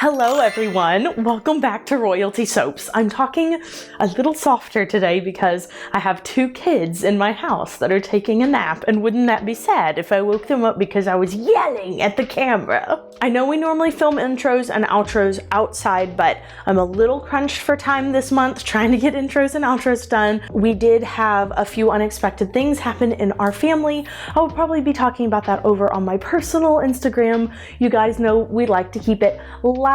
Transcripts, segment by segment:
Hello everyone, welcome back to Royalty Soaps. I'm talking a little softer today because I have two kids in my house that are taking a nap, and wouldn't that be sad if I woke them up because I was yelling at the camera? I know we normally film intros and outros outside, but I'm a little crunched for time this month trying to get intros and outros done. We did have a few unexpected things happen in our family. I will probably be talking about that over on my personal Instagram. You guys know we like to keep it light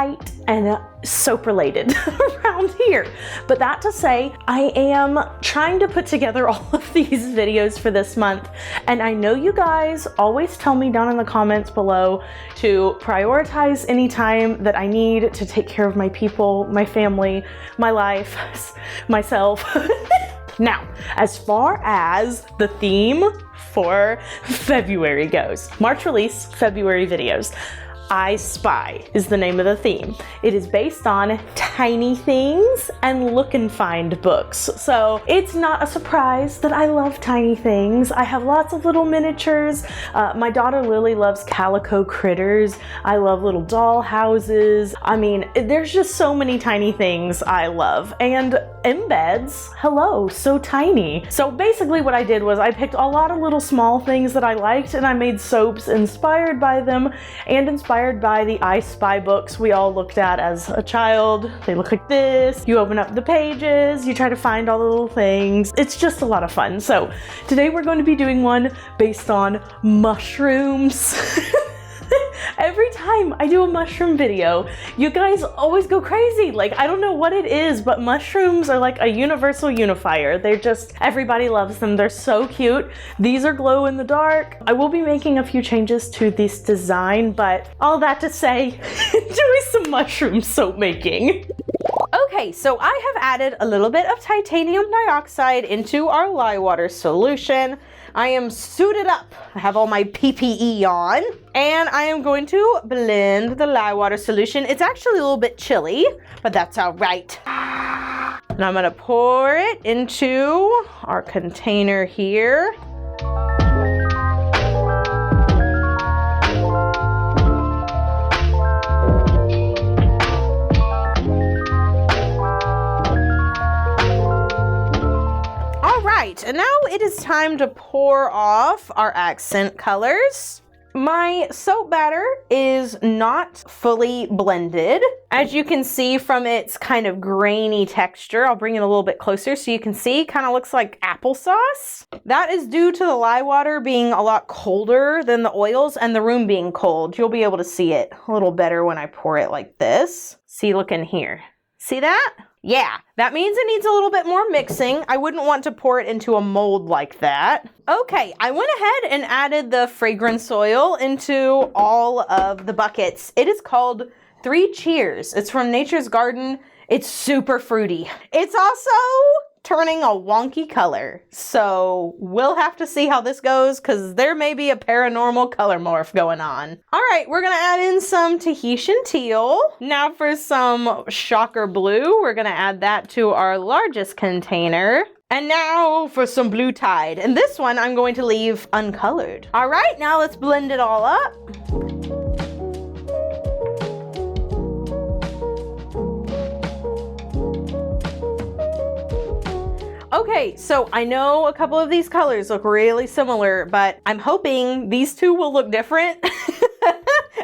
and soap related around here. But that to say, I am trying to put together all of these videos for this month, and I know you guys always tell me down in the comments below to prioritize any time that I need to take care of my people, my family, my life, myself. Now, as far as the theme for February goes, March release, February videos. I Spy is the name of the theme. It is based on tiny things and look and find books. So it's not a surprise that I love tiny things. I have lots of little miniatures. My daughter Lily loves calico critters. I love little doll houses. I mean, there's just so many tiny things I love. And embeds, hello, so tiny. So basically what I did was I picked a lot of little small things that I liked, and I made soaps inspired by them and inspired by the I Spy books we all looked at as a child. They look like this. You open up the pages, you try to find all the little things. It's just a lot of fun. So today we're going to be doing one based on mushrooms. Every time I do a mushroom video, you guys always go crazy. Like, I don't know what it is, but mushrooms are like a universal unifier. They're just, everybody loves them. They're so cute. These are glow in the dark. I will be making a few changes to this design, but all that to say, doing some mushroom soap making. Okay, so I have added a little bit of titanium dioxide into our lye water solution. I am suited up. I have all my PPE on, and I am going to blend the lye water solution. It's actually a little bit chilly, but that's all right. And I'm gonna pour it into our container here. And now it is time to pour off our accent colors. My soap batter is not fully blended. As you can see from its kind of grainy texture, I'll bring it a little bit closer so you can see, kind of looks like applesauce. That is due to the lye water being a lot colder than the oils and the room being cold. You'll be able to see it a little better when I pour it like this. See, look in here. See that? Yeah, that means it needs a little bit more mixing. I wouldn't want to pour it into a mold like that. Okay, I went ahead and added the fragrance oil into all of the buckets. It is called 3 Cheers. It's from Nature's Garden. It's super fruity. It's also turning a wonky color. So we'll have to see how this goes, because there may be a paranormal color morph going on. All right, we're gonna add in some Tahitian teal. Now for some shocker blue, we're gonna add that to our largest container. And now for some blue tide. And this one I'm going to leave uncolored. All right, now let's blend it all up. Okay, so I know a couple of these colors look really similar, but I'm hoping these two will look different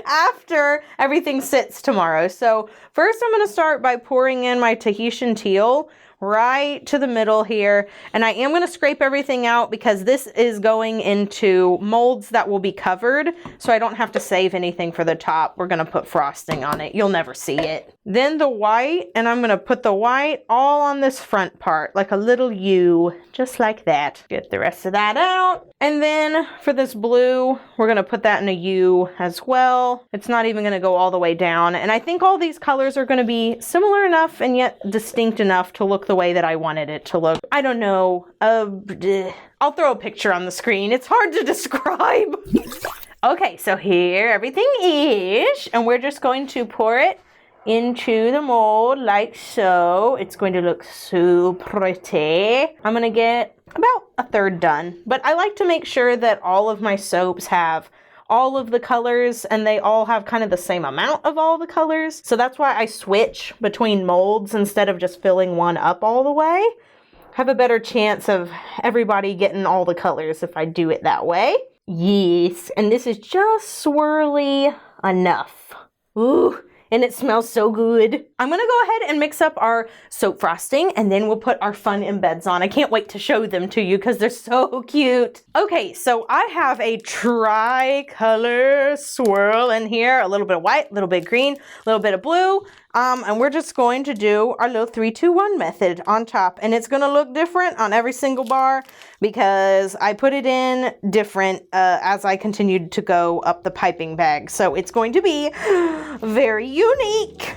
after everything sits tomorrow. So first I'm going to start by pouring in my Tahitian teal right to the middle here, and I am going to scrape everything out because this is going into molds that will be covered, so I don't have to save anything for the top. We're going to put frosting on it. You'll never see it. Then the white, and I'm going to put the white all on this front part like a little U, just like that. Get the rest of that out. And then for this blue, we're going to put that in a U as well. It's not even going to go all the way down, and I think all these colors are going to be similar enough and yet distinct enough to look the way that I wanted it to look. I don't know. I'll throw a picture on the screen. It's hard to describe. Okay, so here everything is, and we're just going to pour it into the mold like so. It's going to look so pretty. I'm going to get about a third done, but I like to make sure that all of my soaps have all of the colors and they all have kind of the same amount of all the colors. So that's why I switch between molds instead of just filling one up all the way. Have a better chance of everybody getting all the colors if I do it that way. Yes, and this is just swirly enough. Ooh, and it smells so good. I'm gonna go ahead and mix up our soap frosting and then we'll put our fun embeds on. I can't wait to show them to you because they're so cute. Okay, so I have a tri-color swirl in here. A little bit of white, a little bit of green, a little bit of blue. And we're just going to do our little 3, 2, 1 method on top. And it's gonna look different on every single bar because I put it in different as I continued to go up the piping bag. So it's going to be very unique.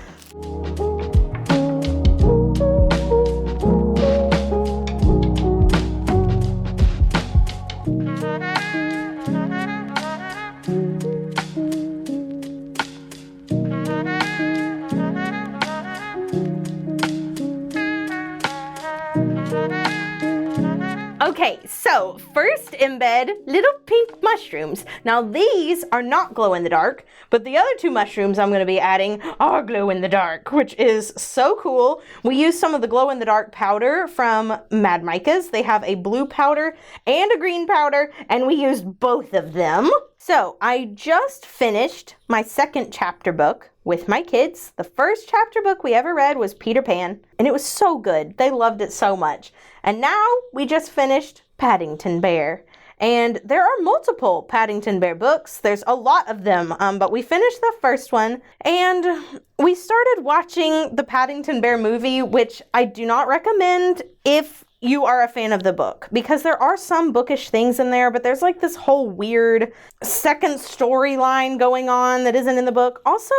Okay, so first embed little pink mushrooms. Now these are not glow in the dark, but the other 2 mushrooms I'm going to be adding are glow in the dark, which is so cool. We use some of the glow in the dark powder from Mad Micah's. They have a blue powder and a green powder, and we used both of them. So I just finished my 2nd chapter book with my kids. The first chapter book we ever read was Peter Pan, and it was so good. They loved it so much. And now we just finished Paddington Bear. And there are multiple Paddington Bear books. There's a lot of them, but we finished the first one and we started watching the Paddington Bear movie, which I do not recommend if you are a fan of the book, because there are some bookish things in there, but there's like this whole weird second storyline going on that isn't in the book. Also,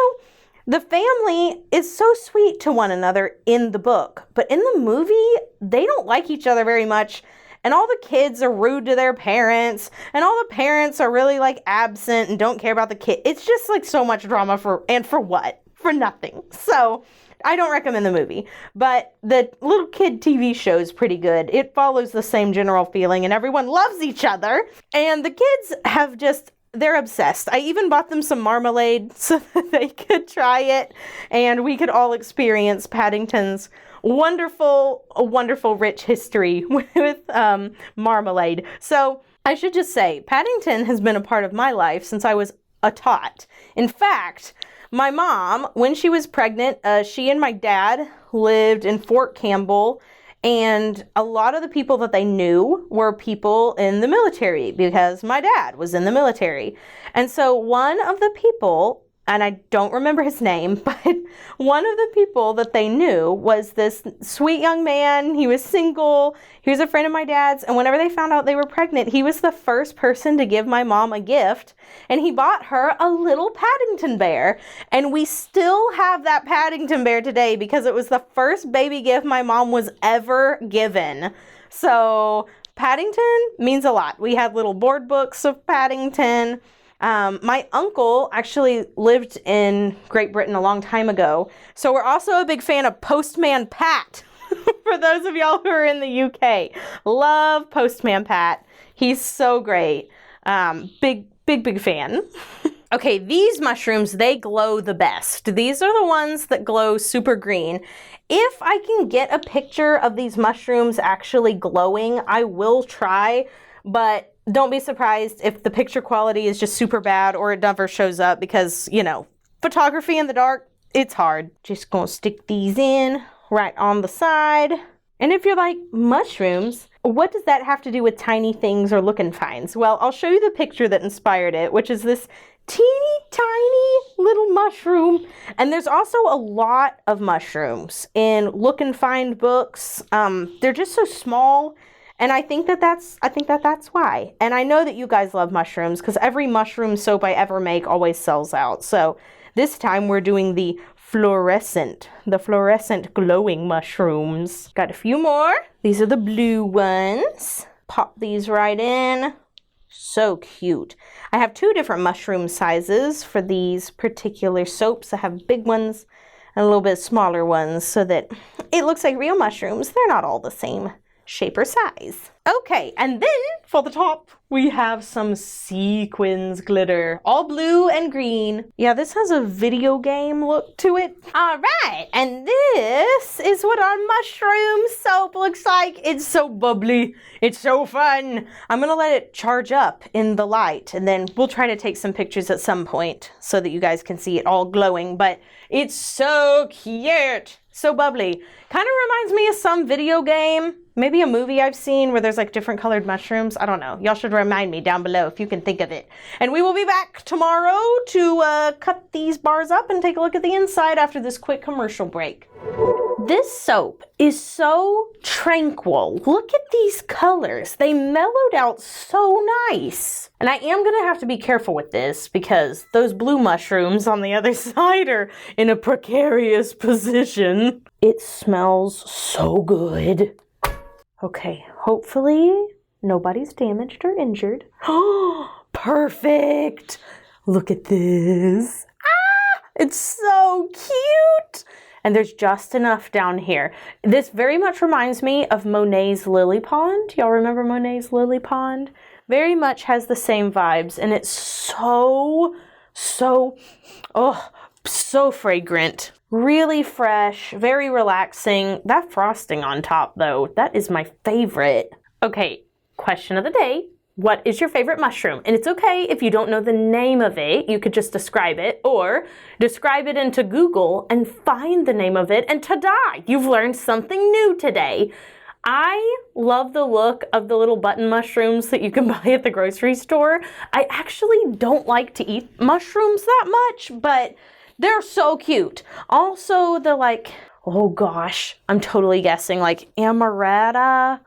the family is so sweet to one another in the book, but in the movie, they don't like each other very much. And all the kids are rude to their parents, and all the parents are really like absent and don't care about the kid. It's just like so much drama for what? For nothing. So I don't recommend the movie, but the little kid TV show is pretty good. It follows the same general feeling and everyone loves each other. And the kids have they're obsessed. I even bought them some marmalade so that they could try it and we could all experience Paddington's wonderful rich history with marmalade. So I should just say, Paddington has been a part of my life since I was a tot. In fact, my mom, when she was pregnant, she and my dad lived in Fort Campbell, and a lot of the people that they knew were people in the military because my dad was in the military. And so one of the people, and I don't remember his name, but one of the people that they knew was this sweet young man. He was single. He was a friend of my dad's. And whenever they found out they were pregnant, he was the first person to give my mom a gift. And he bought her a little Paddington Bear. And we still have that Paddington Bear today because it was the first baby gift my mom was ever given. So Paddington means a lot. We had little board books of Paddington. My uncle actually lived in Great Britain a long time ago, so we're also a big fan of Postman Pat. For those of y'all who are in the UK, love Postman Pat. He's so great. Big fan. Okay, these mushrooms, they glow the best. These are the ones that glow super green. If I can get a picture of these mushrooms actually glowing, I will try, but don't be surprised if the picture quality is just super bad or it never shows up because, you know, photography in the dark, it's hard. Just gonna stick these in right on the side. And if you're like, mushrooms, what does that have to do with tiny things or looking fines? Well, I'll show you the picture that inspired it, which is this teeny tiny little mushroom. And there's also a lot of mushrooms in look and find books. They're just so small. And I think that's why. And I know that you guys love mushrooms because every mushroom soap I ever make always sells out. So this time we're doing the fluorescent glowing mushrooms. Got a few more. These are the blue ones. Pop these right in. So cute. I have 2 different mushroom sizes for these particular soaps. I have big ones and a little bit smaller ones so that it looks like real mushrooms. They're not all the same shape or size. Okay, and then for the top, we have some sequins glitter, all blue and green. Yeah, this has a video game look to it. All right, and this is what our mushroom soap looks like. It's so bubbly. It's so fun. I'm gonna let it charge up in the light, and then we'll try to take some pictures at some point so that you guys can see it all glowing, but it's so cute. So bubbly. Kind of reminds me of some video game, maybe a movie I've seen where there's like different colored mushrooms. I don't know. Y'all should remind me down below if you can think of it. And we will be back tomorrow to cut these bars up and take a look at the inside after this quick commercial break. This soap is so tranquil. Look at these colors. They mellowed out so nice. And I am going to have to be careful with this because those blue mushrooms on the other side are in a precarious position. It smells so good. Okay, hopefully nobody's damaged or injured. Oh, perfect. Look at this. Ah, it's so cute. And there's just enough down here. This very much reminds me of Monet's Lily Pond. Y'all remember Monet's Lily Pond? Very much has the same vibes, and it's so fragrant. Really fresh, very relaxing. That frosting on top though, that is my favorite. Okay, question of the day. What is your favorite mushroom? And it's okay if you don't know the name of it. You could just describe it or describe it into Google and find the name of it, and ta-da! You've learned something new today. I love the look of the little button mushrooms that you can buy at the grocery store. I actually don't like to eat mushrooms that much, but they're so cute. Also the like, oh gosh, I'm totally guessing, like amaretta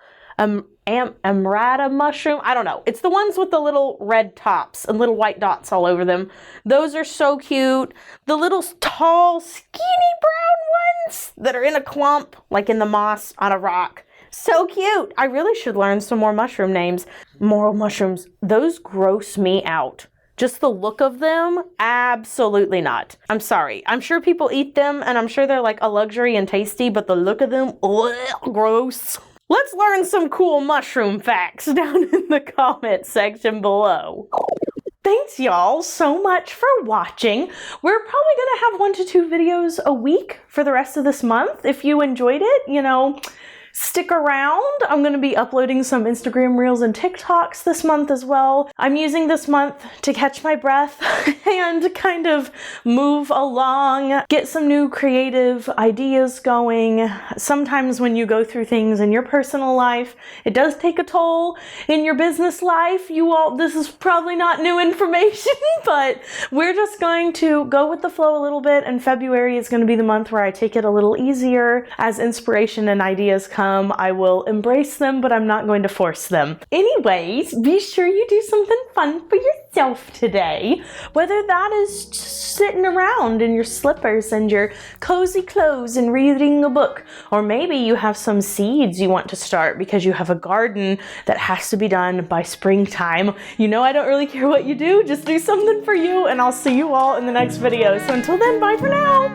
mushroom. I don't know. It's the ones with the little red tops and little white dots all over them. Those are so cute. The little tall, skinny brown ones that are in a clump, like in the moss on a rock. So cute. I really should learn some more mushroom names. Morel mushrooms, those gross me out. Just the look of them, absolutely not. I'm sorry. I'm sure people eat them and I'm sure they're like a luxury and tasty, but the look of them, ugh, gross. Let's learn some cool mushroom facts down in the comment section below. Thanks y'all so much for watching. We're probably gonna have 1 to 2 videos a week for the rest of this month. If you enjoyed it, you know, stick around. I'm going to be uploading some Instagram Reels and TikToks this month as well. I'm using this month to catch my breath and kind of move along, get some new creative ideas going. Sometimes when you go through things in your personal life, it does take a toll in your business life. This is probably not new information, but we're just going to go with the flow a little bit, and February is going to be the month where I take it a little easier. As inspiration and ideas come, I will embrace them, but I'm not going to force them. Anyways, be sure you do something fun for yourself today. Whether that is just sitting around in your slippers and your cozy clothes and reading a book, or maybe you have some seeds you want to start because you have a garden that has to be done by springtime. You know, I don't really care what you do, just do something for you, and I'll see you all in the next video. So until then, bye for now.